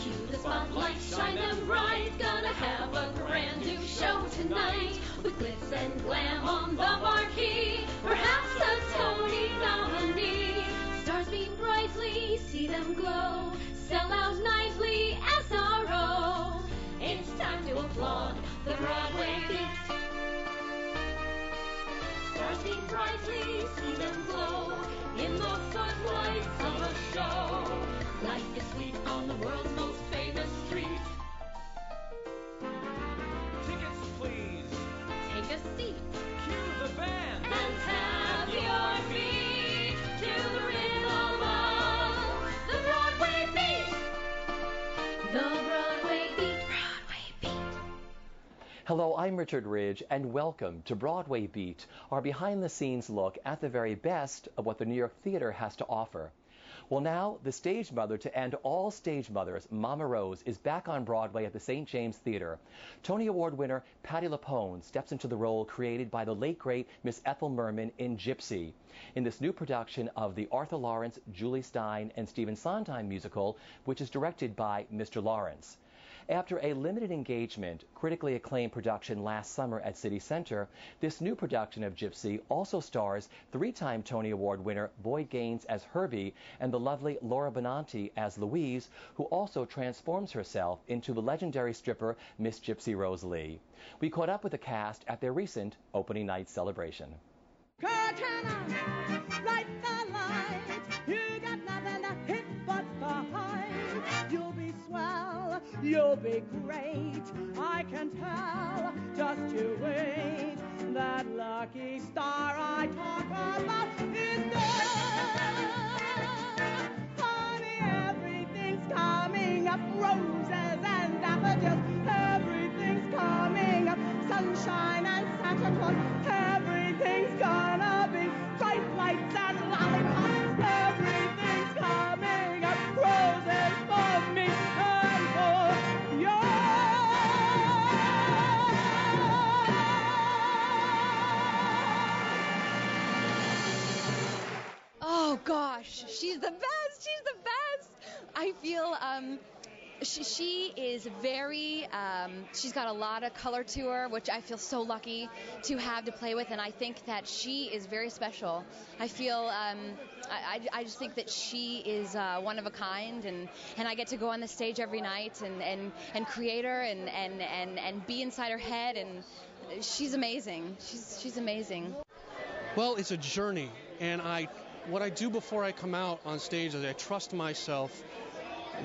Cue the spotlights, shine them bright. Gonna have a brand new show tonight. With glitz and glam on the marquee. Perhaps a Tony nominee. Stars beam brightly, see them glow. Sell out nightly, SRO. It's time to applaud the Broadway beat. Stars beam brightly, see them glow. In the footlights of a show. Life is sweet on the world's most famous street. Tickets, please. Take a seat. Cue the band. And have your feet to the rhythm of the Broadway beat. The Broadway beat. Broadway beat. Hello, I'm Richard Ridge, and welcome to Broadway Beat, our behind-the-scenes look at the very best of what the New York theater has to offer. Well, now, the stage mother to end all stage mothers, Mama Rose, is back on Broadway at the St. James Theater. Tony Award winner Patti LuPone steps into the role created by the late, great Miss Ethel Merman in GYPSY, in this new production of the Arthur Lawrence, Julie Stein, and Stephen Sondheim musical, which is directed by Mr. Lawrence. After a limited engagement, critically acclaimed production last summer at City Center, this new production of GYPSY also stars three-time Tony Award winner Boyd Gaines as Herbie and the lovely Laura Benanti as Louise, who also transforms herself into the legendary stripper Miss Gypsy Rose Lee. We caught up with the cast at their recent opening night celebration. Curtain on, light the light. You got nothing to hit but the height. You'll be swell, you'll be great. I can tell, just you wait. That lucky star I talk about is there. Honey, everything's coming up. Roses and daffodils, everything's coming up. Sunshine and Santa Claus, everything's gonna be bright lights and lollipops. Everything's coming up. Roses for me and for you. Oh gosh, she's the best. She's the best. I feel she is very, she's got a lot of color to her, which I feel so lucky to have to play with, and I think that she is very special. I feel, I just think that she is one of a kind, and I get to go on the stage every night and create her and be inside her head, and she's amazing. She's amazing. Well, it's a journey, and what I do before I come out on stage is I trust myself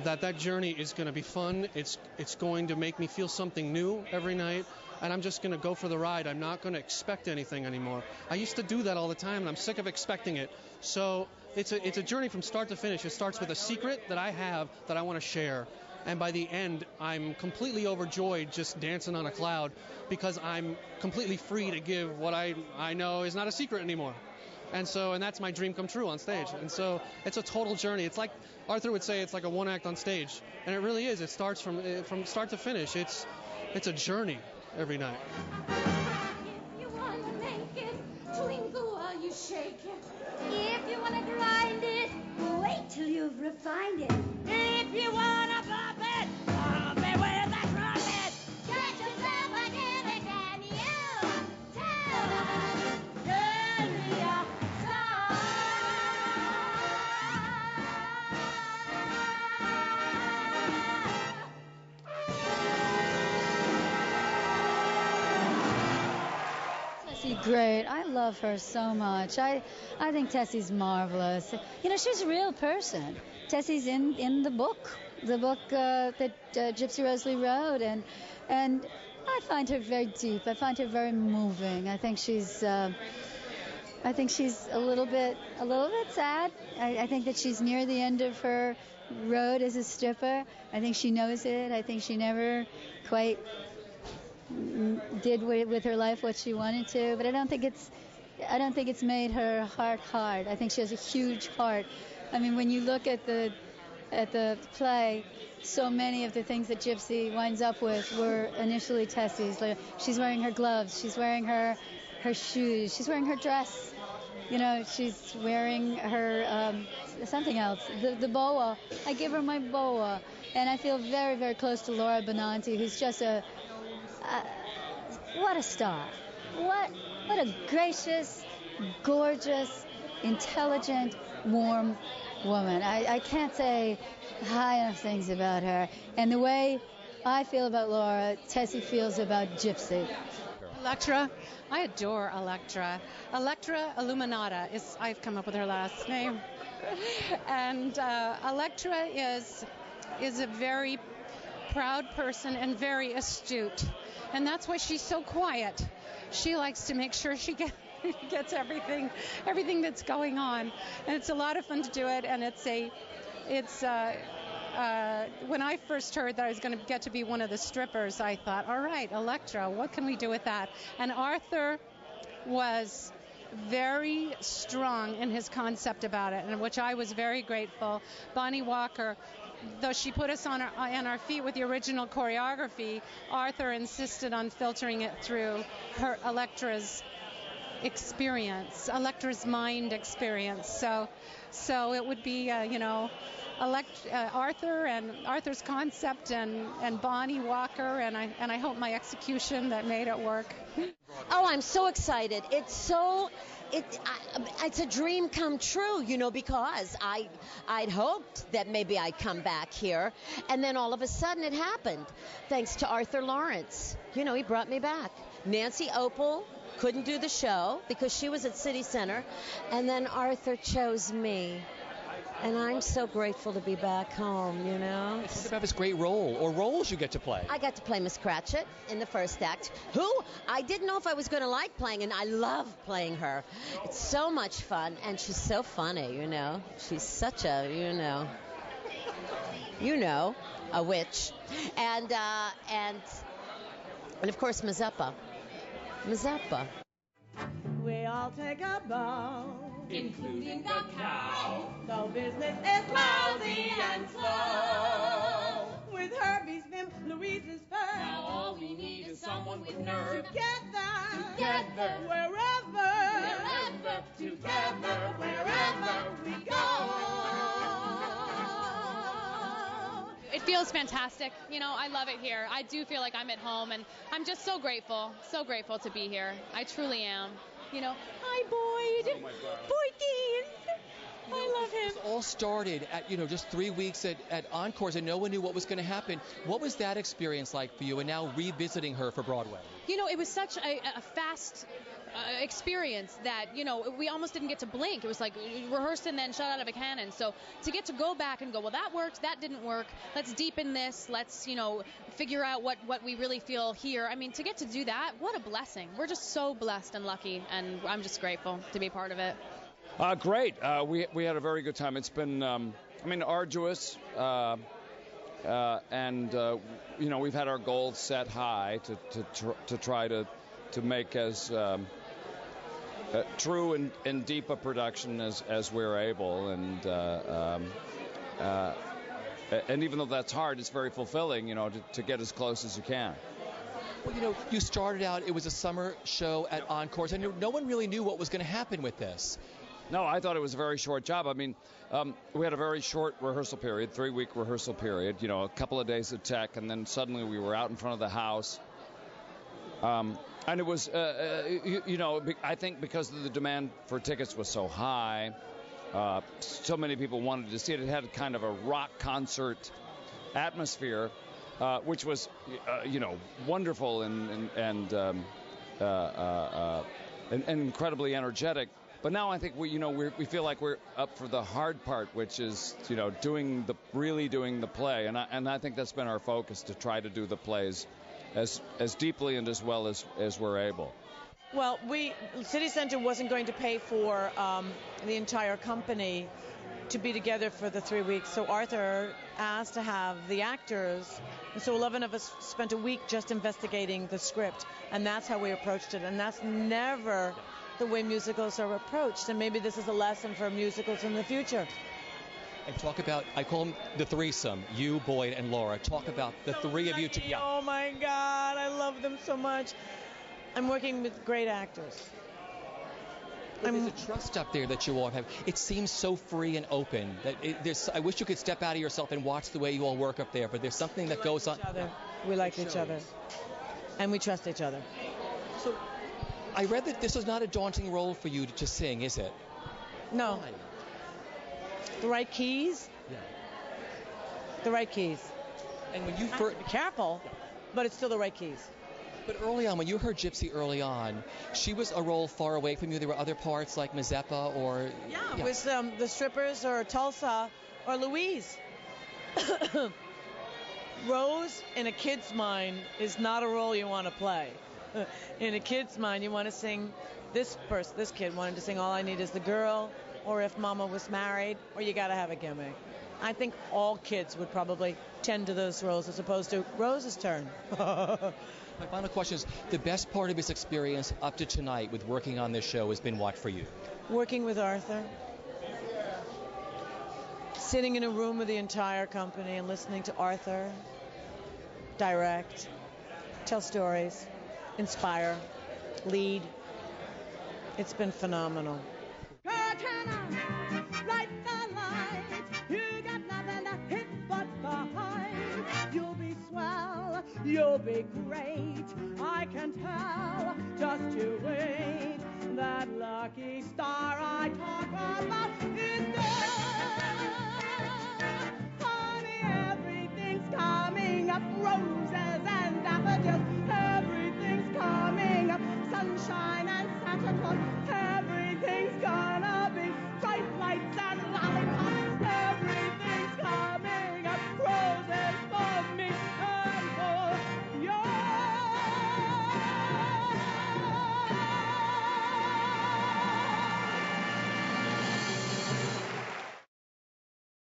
that journey is going to be fun. It's going to make me feel something new every night, and I'm just going to go for the ride. I'm not going to expect anything anymore. I used to do that all the time, and I'm sick of expecting it. So it's a journey from start to finish. It starts with a secret that I have that I want to share, and by the end, I'm completely overjoyed, just dancing on a cloud, because I'm completely free to give what I know is not a secret anymore. And that's my dream come true on stage. And so it's a total journey. It's like Arthur would say, it's like a one act on stage. And it really is. It starts from start to finish. It's a journey every night. If you want to make it, twinkle while you shake it. If you want to grind it, wait till you've refined it. If you want to bump it with that trumpet. Get yourself a gimmick and you tell us. Turn me up. Great. I love her so much. I think Tessie's marvelous. You know, she's a real person. Tessie's in the book that Gypsy Rose Lee wrote, and I find her very deep. I find her very moving. I think she's a little bit sad. I think that she's near the end of her road as a stripper. I think she knows it. I think she never quite did with her life what she wanted to, but I don't think it's made her heart hard. I think she has a huge heart. I mean, when you look at the play, so many of the things that Gypsy winds up with were initially Tessie's. Like, she's wearing her gloves, she's wearing her shoes, she's wearing her dress. You know, she's wearing her something else. The boa. I give her my boa. And I feel very, very close to Laura Benanti, who's just what a star. What a gracious, gorgeous, intelligent, warm woman. I can't say high enough things about her. And the way I feel about Laura, Tessie feels about Gypsy. Electra, I adore Electra. Electra Illuminata I've come up with her last name. And Electra is a very proud person and very astute. And that's why she's so quiet. She likes to make sure she gets everything that's going on. And it's a lot of fun to do it, and when I first heard that I was going to get to be one of the strippers, I thought, all right, Electra, what can we do with that? And Arthur was very strong in his concept about it, and which I was very grateful. Bonnie Walker, though she put us on our feet with the original choreography, Arthur insisted on filtering it through her Electra's experience, Electra's mind experience. So it would be, Arthur and Arthur's concept and Bonnie Walker, and I hope my execution that made it work. Oh, I'm so excited. It's a dream come true, because I'd hoped that maybe I'd come back here, and then all of a sudden it happened, thanks to Arthur Lawrence. He brought me back. Nancy Opal couldn't do the show because she was at City Center, and then Arthur chose me. And I'm so grateful to be back home, Talk about this great role, or roles you get to play. I got to play Miss Cratchit in the first act, who I didn't know if I was going to like playing, and I love playing her. It's so much fun, and she's so funny, She's such a, a witch. And of course, Mazeppa. We all take a bow, including the cow. though business is lousy and slow. With Herbie's vim, Louise's fur. Now all we need is someone with nerve. Together, wherever, together, wherever we go. It feels fantastic. I love it here. I do feel like I'm at home, and I'm just so grateful to be here. I truly am. Hi, Boyd. Oh my God. Boyd, I love him. It all started at, just 3 weeks at Encores, and no one knew what was going to happen. What was that experience like for you, and now revisiting her for Broadway? It was such a fast experience that, we almost didn't get to blink. It was like rehearsed and then shot out of a cannon. So to get to go back and go, well, that worked, that didn't work. Let's deepen this. Let's, figure out what we really feel here. I mean, to get to do that, what a blessing. We're just so blessed and lucky, and I'm just grateful to be part of it. Great. We had a very good time. It's been, arduous. And we've had our goals set high to try to make as true and deep a production as we're able, and even though that's hard, it's very fulfilling, to get as close as you can. Well, you started out, it was a summer show at Encores, and no one really knew what was going to happen with this. No, I thought it was a very short job. I mean, we had a very short rehearsal period, 3-week rehearsal period, a couple of days of tech, and then suddenly we were out in front of the house. And it was, I think because the demand for tickets was so high, so many people wanted to see it. It had kind of a rock concert atmosphere, which was, wonderful and incredibly energetic. But now I think we feel like we're up for the hard part, which is, doing the play, and I think that's been our focus, to try to do the plays as deeply and as well as we're able. Well, City Center wasn't going to pay for the entire company to be together for the 3 weeks, so Arthur asked to have the actors, and so 11 of us spent a week just investigating the script, and that's how we approached it, and that's never the way musicals are approached, and maybe this is a lesson for musicals in the future. And talk about, I call them the threesome, you, Boyd, and Laura. Talk about the three of you together. Oh my God, I love them so much. I'm working with great actors. There's a trust up there that you all have. It seems so free and open. I wish you could step out of yourself and watch the way you all work up there, but there's something that goes on. We like each other. And we trust each other. So, I read that this was not a daunting role for you to sing, is it? No. Why? The right keys? Yeah. The right keys. And when you first... Be careful, but it's still the right keys. But early on, when you heard Gypsy early on, she was a role far away from you. There were other parts like Mazeppa or... Yeah, it was the Strippers or Tulsa or Louise. Rose, in a kid's mind, is not a role you want to play. In a kid's mind, you want to sing... This kid wanted to sing All I Need Is the Girl, or If Mama Was Married, or You Gotta Have a Gimmick. I think all kids would probably tend to those roles as opposed to Rose's turn. My final question is, the best part of this experience up to tonight with working on this show has been what for you? Working with Arthur. Sitting in a room with the entire company and listening to Arthur direct, tell stories, inspire, lead. It's been phenomenal. Girl, turn on, light the light. You got nothing to hit but behind. You'll be swell, you'll be great. I can tell, just you wait. That lucky star I